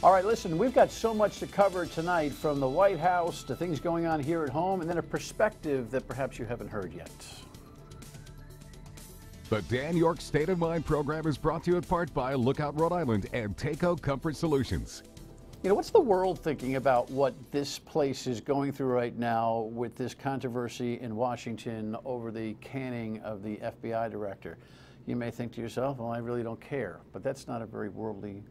All right, listen, we've got so much to cover tonight, from the White House to things going on here at home, and then a perspective that perhaps you haven't heard yet. The Dan York State of Mind program is brought to you in part by Lookout Rhode Island and Taco Comfort Solutions. You know, what's the world thinking about what this place is going through right now with this controversy in Washington over the canning of the FBI director? You may think to yourself, well, I really don't care, but that's not a very worldly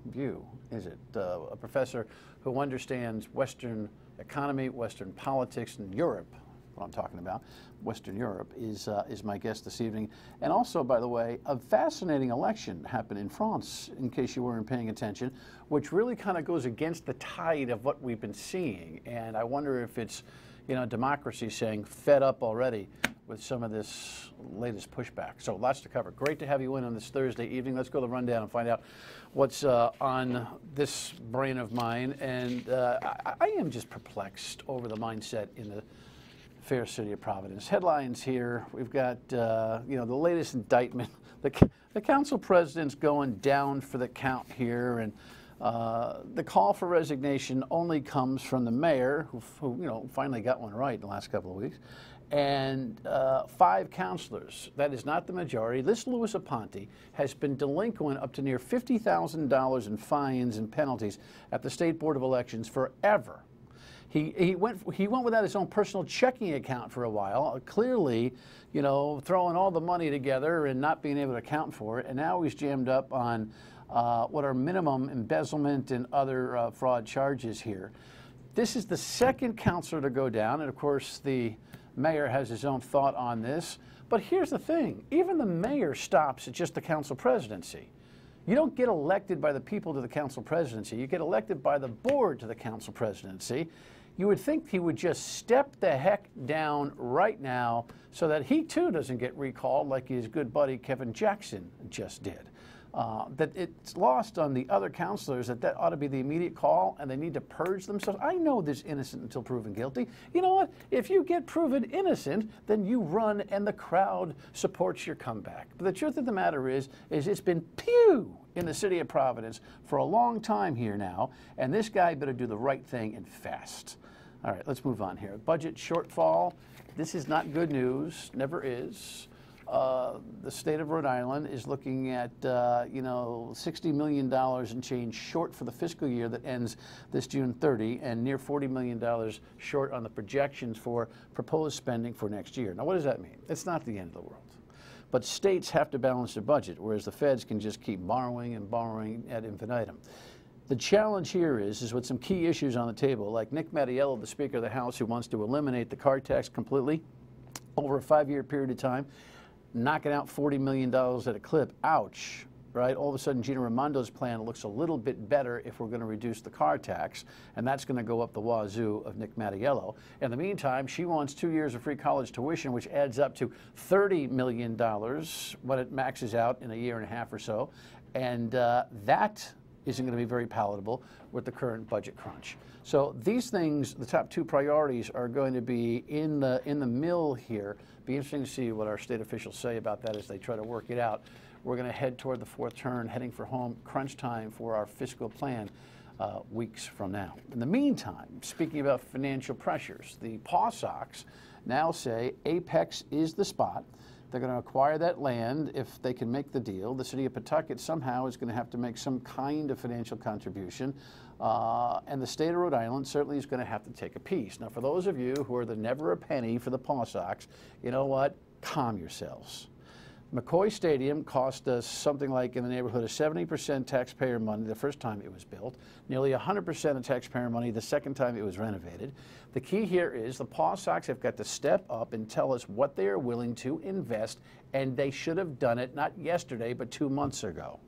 view, is it? A professor who understands Western economy, Western politics, and Europe, what I'm talking about, Western Europe, is my guest this evening. And also, by the way, a fascinating election happened in France, in case you weren't paying attention, which really kind of goes against the tide of what we've been seeing. And I wonder if it's, you know, democracy saying fed up already with some of this latest pushback. So lots to cover. Great to have you in on this Thursday evening. Let's go to the rundown and find out what's on this brain of mine. And I am just perplexed over the mindset in the fair city of Providence. Headlines here. We've got, you know, the latest indictment. The council president's going down for the count here, and the call for resignation only comes from the mayor, who you know, finally got one right in the last couple of weeks, and 5 counselors. That is not the majority. This Louis Aponte has been delinquent up to near $50,000 in fines and penalties at the State Board of Elections forever. He went without his own personal checking account for a while, clearly, you know, throwing all the money together and not being able to account for it. And now he's jammed up on what are minimum embezzlement and other fraud charges here. This is the second counselor to go down, and of course the mayor has his own thought on this. But here's the thing, even the mayor stops at just the council presidency. You don't get elected by the people to the council presidency. You get elected by the board to the council presidency. You would think he would just step the heck down right now so that he too doesn't get recalled like his good buddy Kevin Jackson just did. That it's lost on the other counselors that ought to be the immediate call, and they need to purge themselves. I know there's innocent until proven guilty. You know what? If you get proven innocent, then you run and the crowd supports your comeback. But the truth of the matter is it's been pew in the city of Providence for a long time here now, and this guy better do the right thing and fast. All right, let's move on here. Budget shortfall. This is not good news, never is. The state of Rhode Island is looking at, you know, $60 million and change short for the fiscal year that ends this June 30, and near $40 million short on the projections for proposed spending for next year. Now, what does that mean? It's not the end of the world. But states have to balance their budget, whereas the feds can just keep borrowing and borrowing ad infinitum. The challenge here is with some key issues on the table, like Nick Mattiello, the Speaker of the House, who wants to eliminate the car tax completely over a 5-year period of time, knocking out $40 million at a clip. Ouch, right? All of a sudden, Gina Raimondo's plan looks a little bit better if we're going to reduce the car tax, and that's going to go up the wazoo of Nick Mattiello. In the meantime, she wants 2 years of free college tuition, which adds up to $30 million when it maxes out in a year and a half or so, and that isn't going to be very palatable with the current budget crunch. So these things, the top 2 priorities, are going to be in the mill here. Be interesting to see what our state officials say about that as they try to work it out. We're going to head toward the 4th turn, heading for home crunch time for our fiscal plan weeks from now. In the meantime, speaking about financial pressures, the Paw Sox now say Apex is the spot. They're going to acquire that land if they can make the deal. The city of Pawtucket somehow is going to have to make some kind of financial contribution. And the state of Rhode Island certainly is going to have to take a piece. Now, for those of you who are the never a penny for the Paw Sox, you know what? Calm yourselves. McCoy Stadium cost us something like in the neighborhood of 70% taxpayer money the first time it was built, nearly 100% of taxpayer money the second time it was renovated. The key here is the Paw Sox have got to step up and tell us what they are willing to invest, and they should have done it not yesterday but 2 months ago.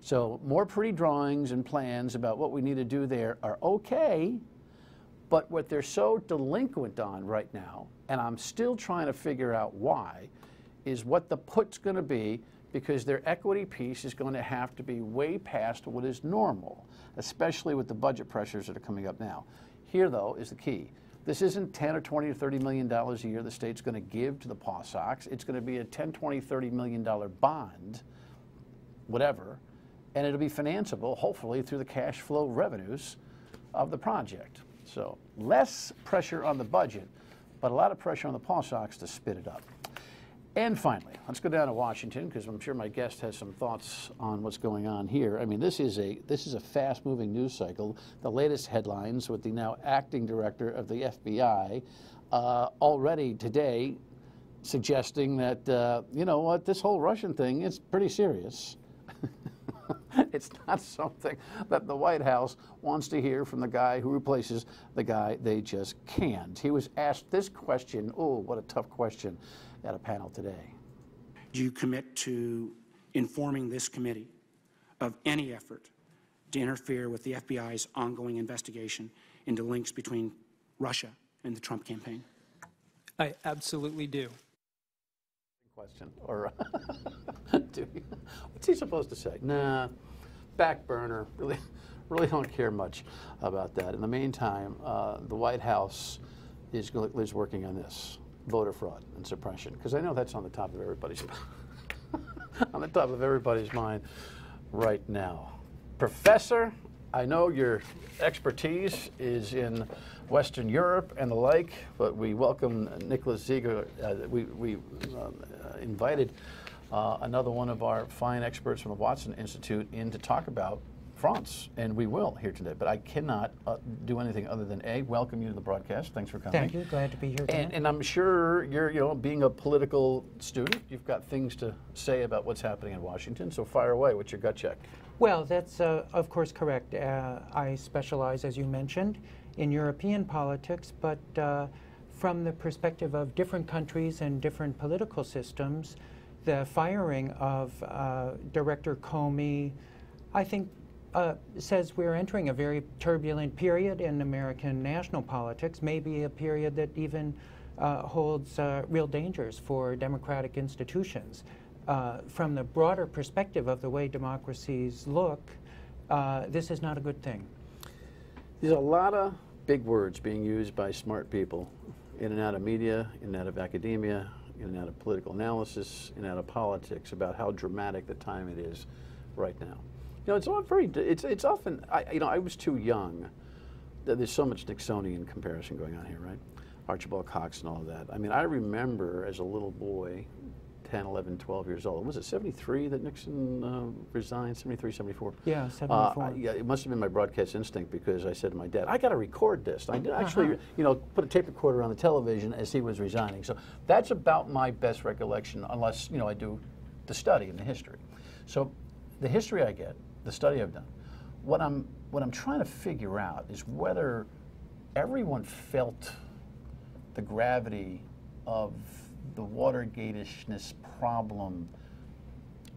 So more pretty drawings and plans about what we need to do there are okay, but what they're so delinquent on right now, and I'm still trying to figure out why, is what the put's going to be, because their equity piece is going to have to be way past what is normal, especially with the budget pressures that are coming up now. Here, though, is the key. This isn't $10 or $20 or $30 million a year the state's going to give to the Paw Sox. It's going to be a $10, $20, $30 million bond, whatever, and it'll be financeable, hopefully, through the cash flow revenues of the project. So less pressure on the budget, but a lot of pressure on the paw socks to spit it up. And finally, let's go down to Washington, because I'm sure my guest has some thoughts on what's going on here. I mean, this is a fast-moving news cycle. The latest headlines with the now acting director of the FBI already today suggesting that, you know what, this whole Russian thing is pretty serious. It's not something that the White House wants to hear from the guy who replaces the guy they just canned. He was asked this question, oh, what a tough question, at a panel today. Do you commit to informing this committee of any effort to interfere with the FBI's ongoing investigation into links between Russia and the Trump campaign? I absolutely do. Question, or what's he supposed to say? Nah, back burner. Really don't care much about that. In the meantime, the White House is working on this: voter fraud and suppression, because I know that's on the top of everybody's on the top of everybody's mind right now. Professor, I know your expertise is in Western Europe and the like, but we welcome Nicholas Ziegler. We invited another one of our fine experts from the Watson Institute in to talk about France, and we will here today. But I cannot do anything other than A, welcome you to the broadcast. Thanks for coming. Thank you. Glad to be here today. And I'm sure you're, you know, being a political student, you've got things to say about what's happening in Washington. So fire away. What's your gut check? Well, that's of course correct. I specialize, as you mentioned, in European politics, but from the perspective of different countries and different political systems, the firing of Director Comey, I think, says we're entering a very turbulent period in American national politics, maybe a period that even holds real dangers for democratic institutions. From the broader perspective of the way democracies look, this is not a good thing. There's a lot of big words being used by smart people in and out of media, in and out of academia, in and out of political analysis, in and out of politics about how dramatic the time it is right now. You know, it's all very, it's often, I was too young. There's so much Nixonian comparison going on here, right? Archibald Cox and all of that. I mean, I remember as a little boy, 10, 11, 12 years old. Was it 73 that Nixon resigned? 73, 74? Yeah, 74. Yeah, it must have been my broadcast instinct, because I said to my dad, I got to record this. I did actually, you know, put a tape recorder on the television as he was resigning. So that's about my best recollection, unless, you know, I do the study and the history. So the history I get, the study I've done, what I'm trying to figure out is whether everyone felt the gravity of the Watergate-ishness problem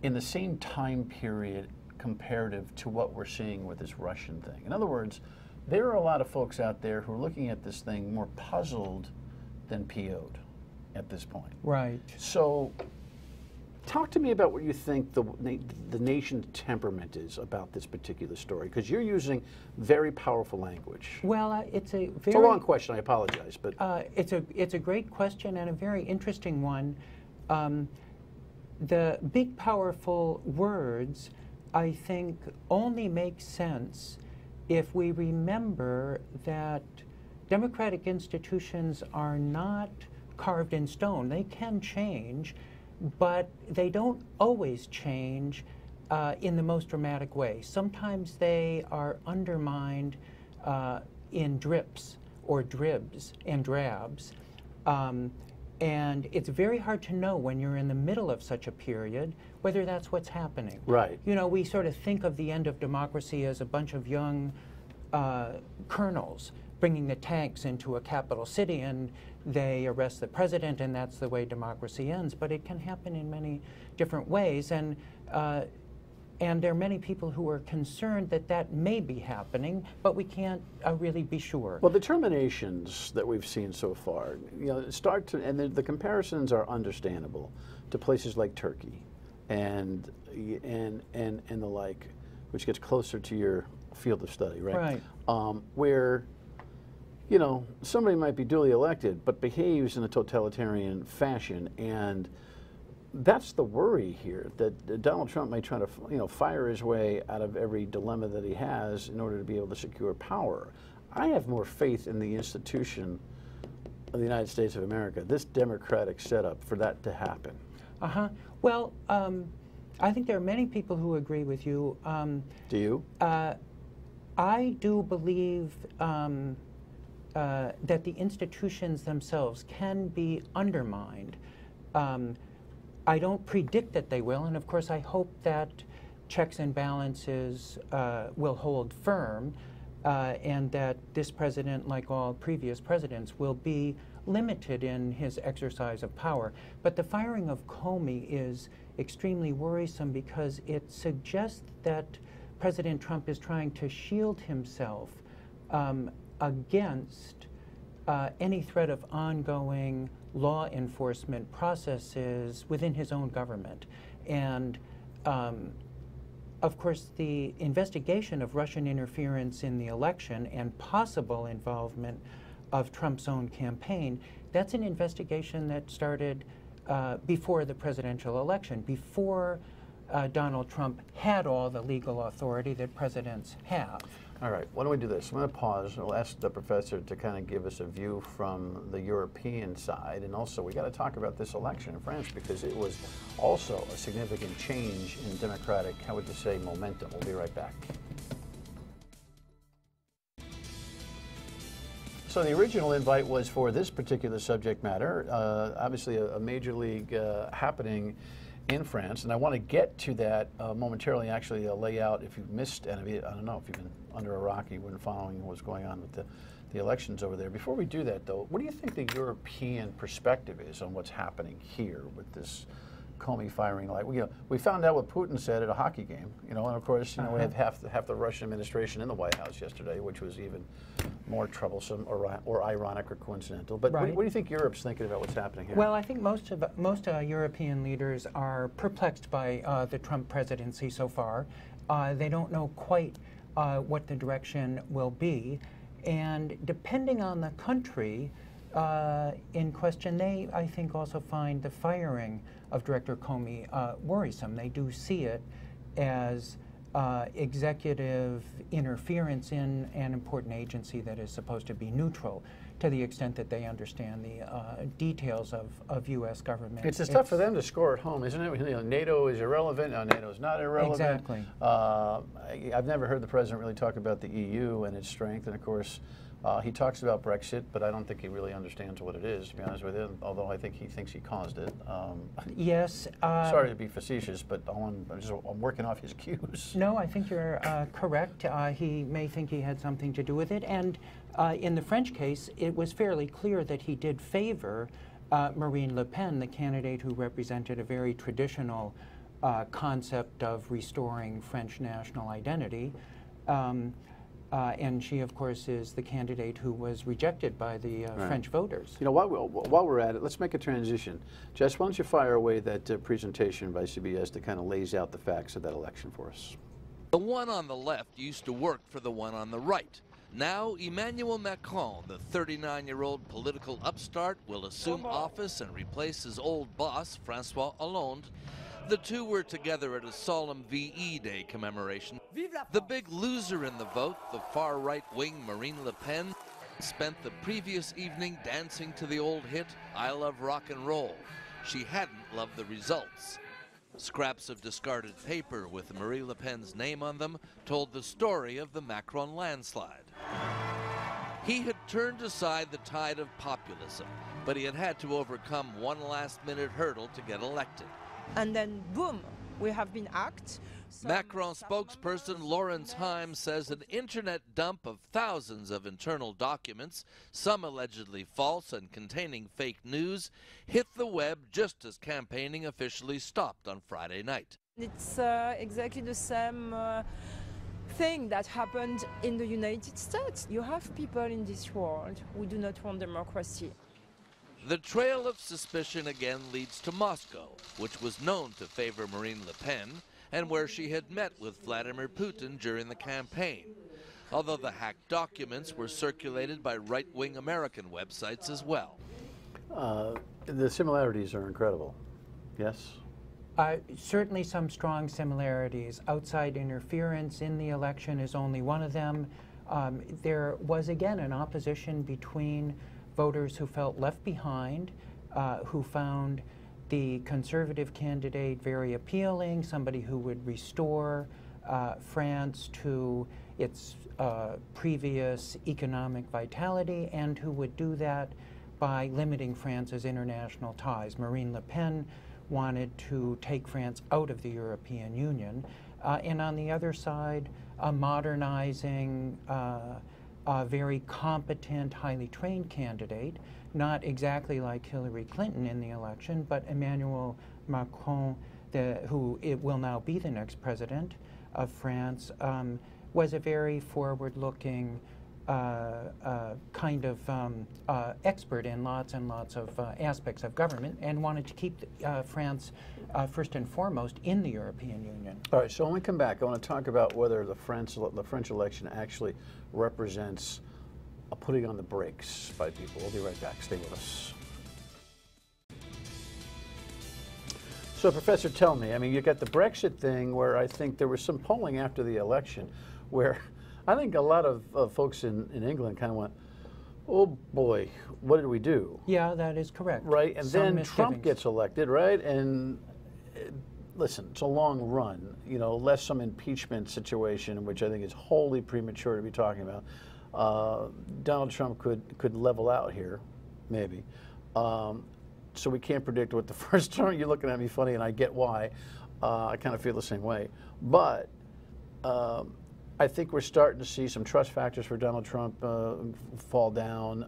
in the same time period comparative to what we're seeing with this Russian thing. In other words, there are a lot of folks out there who are looking at this thing more puzzled than PO'd at this point. Right. So talk to me about what you think the nation's temperament is about this particular story, because you're using very powerful language. Well, it's a long question. I apologize, but it's a great question and a very interesting one. The big, powerful words, I think, only make sense if we remember that democratic institutions are not carved in stone. They can change, but they don't always change in the most dramatic way. Sometimes they are undermined in drips or dribs and drabs. And it's very hard to know when you're in the middle of such a period whether that's what's happening. Right. You know, we sort of think of the end of democracy as a bunch of young colonels bringing the tanks into a capital city, and they arrest the president, and that's the way democracy ends. But it can happen in many different ways, and there are many people who are concerned that that may be happening, but we can't really be sure. Well, the terminations that we've seen so far, you know, and the comparisons are understandable to places like Turkey and the like, which gets closer to your field of study, right? Right. Where, you know, somebody might be duly elected, but behaves in a totalitarian fashion, and That's the worry here, that Donald Trump may try to fire his way out of every dilemma that he has in order to be able to secure power. I have more faith in the institution of the United States of America, this democratic setup, for that to happen. Well, I think there are many people who agree with you. Do you? I do believe that the institutions themselves can be undermined. I don't predict that they will, and of course I hope that checks and balances will hold firm, and that this president, like all previous presidents, will be limited in his exercise of power. But the firing of Comey is extremely worrisome because it suggests that President Trump is trying to shield himself against any threat of ongoing law enforcement processes within his own government. And of course, the investigation of Russian interference in the election and possible involvement of Trump's own campaign, that's an investigation that started before the presidential election, before Donald Trump had all the legal authority that presidents have. All right, why don't we do this? I'm going to pause. We'll ask the professor to kind of give us a view from the European side, and also we got to talk about this election in France because it was also a significant change in democratic, how would you say, momentum. We'll be right back. So the original invite was for this particular subject matter, obviously a major league happening in France, and I want to get to that momentarily. Actually, lay out, if you've missed any of it, I don't know if you've been under a rock, you weren't following what's going on with the elections over there. Before we do that, though, what do you think the European perspective is on what's happening here with this Comey firing? Like, we found out what Putin said at a hockey game, and of course, we had half the Russian administration in the White House yesterday, which was even more troublesome or ironic or coincidental. But right. What do you think Europe's thinking about what's happening here? Well, I think most European leaders are perplexed by the Trump presidency so far. They don't know quite what the direction will be, and depending on the country in question, they, I think, also find the firing of Director Comey worrisome. They do see it as executive interference in an important agency that is supposed to be neutral, to the extent that they understand the details of U.S. government. It's tough for them to score at home, isn't it? NATO is irrelevant. No, NATO's not irrelevant. Exactly. I've never heard the president really talk about the EU and its strength, and of course, he talks about Brexit, but I don't think he really understands what it is, to be honest with you, although I think he thinks he caused it. Yes. Sorry to be facetious, but I'm working off his cues. No, I think you're correct. He may think he had something to do with it. And in the French case, it was fairly clear that he did favor Marine Le Pen, the candidate who represented a very traditional concept of restoring French national identity. And she, of course, is the candidate who was rejected by the French voters. While we're at it, let's make a transition. Jess, why don't you fire away that presentation by CBS that kind of lays out the facts of that election for us? The one on the left used to work for the one on the right. Now, Emmanuel Macron, the 39-year-old political upstart, will assume office and replace his old boss, François Hollande. The two were together at a solemn VE Day commemoration. The big loser in the vote, the far-right wing Marine Le Pen, spent the previous evening dancing to the old hit, I Love Rock and Roll. She hadn't loved the results. Scraps of discarded paper with Marie Le Pen's name on them told the story of the Macron landslide. He had turned aside the tide of populism, but he had had to overcome one last-minute hurdle to get elected. And then, boom, we have been hacked. Macron spokesperson Laurence Heim says an internet dump of thousands of internal documents, some allegedly false and containing fake news, hit the web just as campaigning officially stopped on Friday night. It's exactly the same thing that happened in the United States. You have people in this world who do not want democracy. The trail of suspicion again leads to Moscow, which was known to favor Marine Le Pen, and where she had met with Vladimir Putin during the campaign, although the hacked documents were circulated by right-wing American websites as well. The similarities are incredible. Yes? Certainly some strong similarities. Outside interference in the election is only one of them. There was, again, an opposition between voters who felt left behind, who found the conservative candidate very appealing, somebody who would restore France to its previous economic vitality, and who would do that by limiting France's international ties. Marine Le Pen wanted to take France out of the European Union. And on the other side, a modernizing, very competent, highly trained candidate, not exactly like Hillary Clinton in the election, but Emmanuel Macron, who will now be the next president of France, was a very forward-looking kind of expert in lots and lots of aspects of government, and wanted to keep France first and foremost in the European Union. All right, so when we come back, I want to talk about whether the French election actually represents a putting on the brakes by people. We'll be right back. Stay with us. So, Professor, tell me, I mean, you got the Brexit thing where I think there was some polling after the election where I think a lot of folks in England kind of went, oh boy, what did we do? Yeah, that is correct. Right, and Some then Trump gets elected, right? And listen, it's a long run, you know, less some impeachment situation, which I think is wholly premature to be talking about. Donald Trump could level out here, maybe. So we can't predict what the first term. You're looking at me funny, and I get why. I kind of feel the same way. But I think we're starting to see some trust factors for Donald Trump fall down,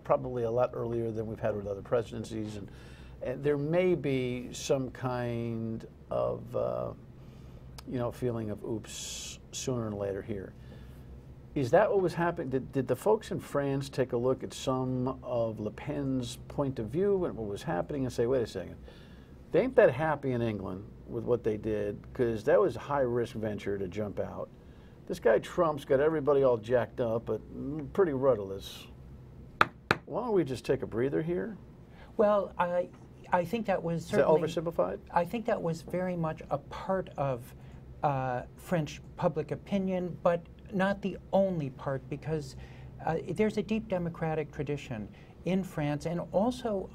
probably a lot earlier than we've had with other presidencies, and there may be some kind of feeling of oops sooner than later here. Is that what was happening? Did the folks in France take a look at some of Le Pen's point of view and what was happening and say, wait a second, they ain't that happy in England with what they did, because that was a high-risk venture to jump out. This guy Trump's got everybody all jacked up, but pretty rudderless. Why don't we just take a breather here? Well, I think that was certainly... Is that oversimplified? I think that was very much a part of French public opinion, but not the only part, because there's a deep democratic tradition in France, and also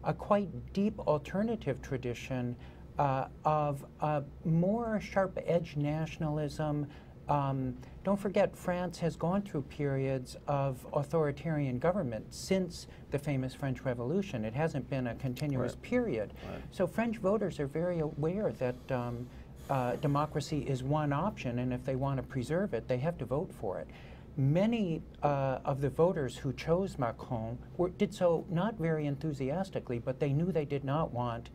a quite deep alternative tradition of more sharp-edged nationalism. Don't forget, France has gone through periods of authoritarian government since the famous French Revolution. It hasn't been a continuous period. Right. So French voters are very aware that democracy is one option, and if they want to preserve it, they have to vote for it. Many of the voters who chose Macron did so not very enthusiastically, but they knew they did not want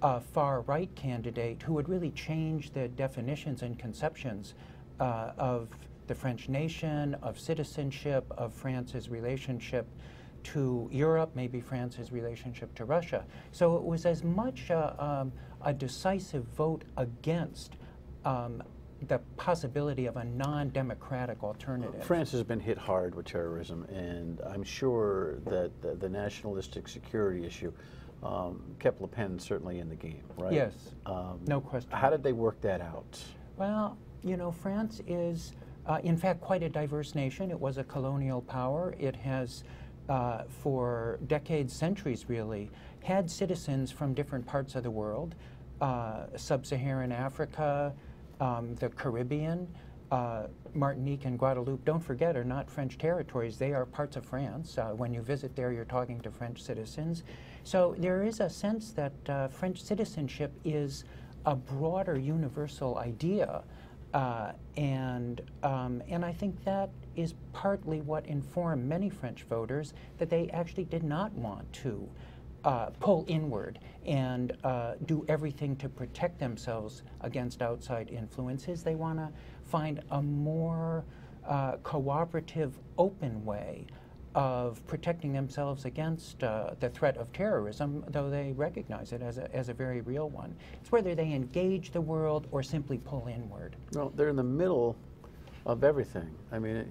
a far-right candidate who would really change the definitions and conceptions of the French nation, of citizenship, of France's relationship to Europe, maybe France's relationship to Russia. So it was as much a decisive vote against the possibility of a non-democratic alternative. France has been hit hard with terrorism, and I'm sure that the nationalistic security issue kept Le Pen certainly in the game, right? Yes, no question. How did they work that out? Well, you know, France is, in fact, quite a diverse nation. It was a colonial power. It has, for decades, centuries really, had citizens from different parts of the world, sub-Saharan Africa, the Caribbean, Martinique and Guadeloupe, don't forget, are not French territories. They are parts of France. When you visit there, you're talking to French citizens. So there is a sense that French citizenship is a broader universal idea. And I think that is partly what informed many French voters that they actually did not want to pull inward and do everything to protect themselves against outside influences. They want to find a more cooperative, open way of protecting themselves against the threat of terrorism, though they recognize it as a very real one. It's whether they engage the world or simply pull inward. Well, they're in the middle of everything. I mean,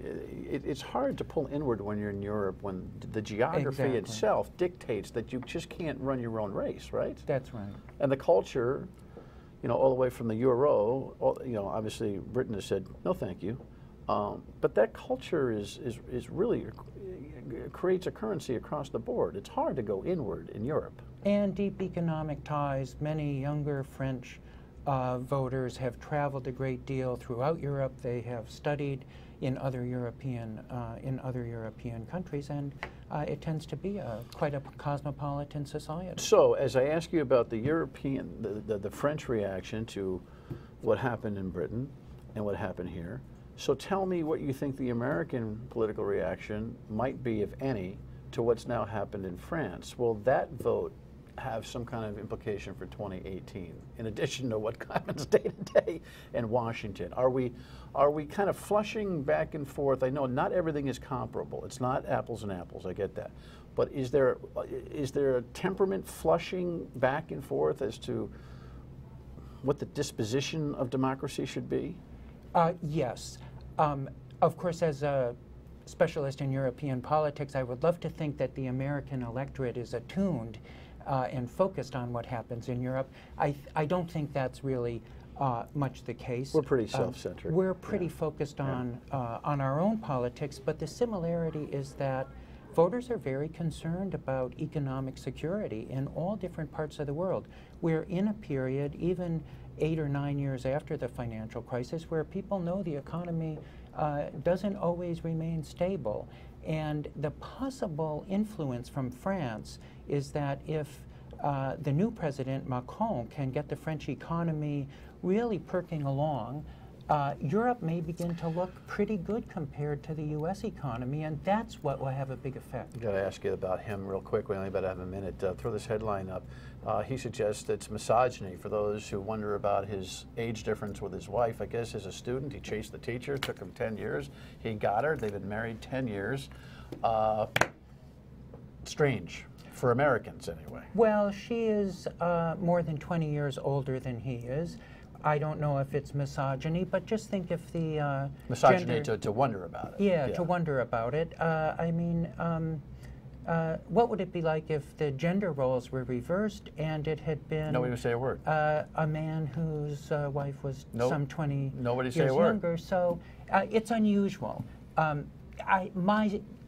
it's hard to pull inward when you're in Europe, when the geography itself dictates that you just can't run your own race, right? That's right. And the culture, you know, all the way from the euro, you know, obviously Britain has said, no thank you. But that culture is really, creates a currency across the board. It's hard to go inward in Europe. And deep economic ties. Many younger French voters have traveled a great deal throughout Europe. They have studied in other European countries, and it tends to be quite a cosmopolitan society. So, as I ask you about the the French reaction to what happened in Britain and what happened here, so tell me what you think the American political reaction might be, if any, to what's now happened in France. Will that vote have some kind of implication for 2018, in addition to what happens day to day in Washington? Are we kind of flushing back and forth? I know not everything is comparable. It's not apples and apples, I get that. But is there a temperament flushing back and forth as to what the disposition of democracy should be? Yes. Of course, as a specialist in European politics, I would love to think that the American electorate is attuned and focused on what happens in Europe. I don't think that's really much the case. We're pretty self-centered. We're pretty focused on our own politics, but the similarity is that voters are very concerned about economic security in all different parts of the world. We're in a period, even 8 or 9 years after the financial crisis, where people know the economy doesn't always remain stable. And the possible influence from France is that if the new president, Macron, can get the French economy really perking along, Europe may begin to look pretty good compared to the U.S. economy, and that's what will have a big effect. I've got to ask you about him real quick. We only about have a minute. Throw this headline up. He suggests it's misogyny for those who wonder about his age difference with his wife. I guess as a student, he chased the teacher. It took him 10 years. He got her. They've been married 10 years. Strange. For Americans, anyway. Well, she is more than 20 years older than he is. I don't know if it's misogyny, but just think if the misogyny to wonder about it. Yeah, to wonder about it. I mean, what would it be like if the gender roles were reversed and it had been nobody would say a word. A man whose wife was some 20 nobody years say a word. younger. So it's unusual.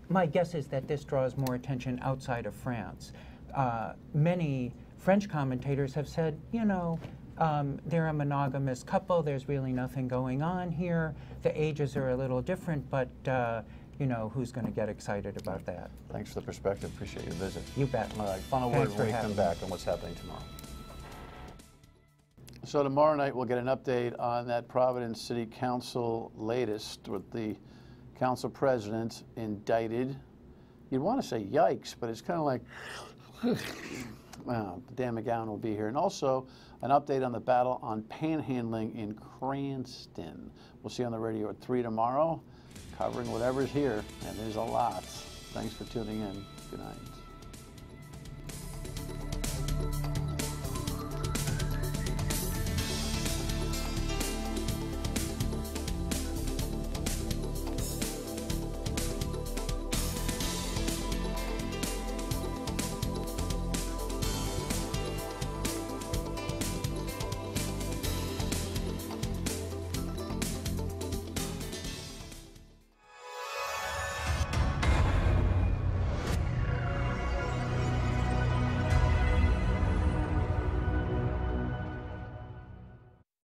My guess is that this draws more attention outside of France. Many French commentators have said, you know, they're a monogamous couple. There's really nothing going on here. The ages are a little different, but you know, who's going to get excited about that? Thanks for the perspective. Appreciate your visit. You bet. All right, final word when we come back on what's happening tomorrow. So tomorrow night we'll get an update on that Providence City Council latest with the council president indicted. You'd want to say yikes, but it's kind of like, well, Dan McGowan will be here. And also an update on the battle on panhandling in Cranston. We'll see you on the radio at 3 tomorrow, covering whatever's here, and there's a lot. Thanks for tuning in. Good night.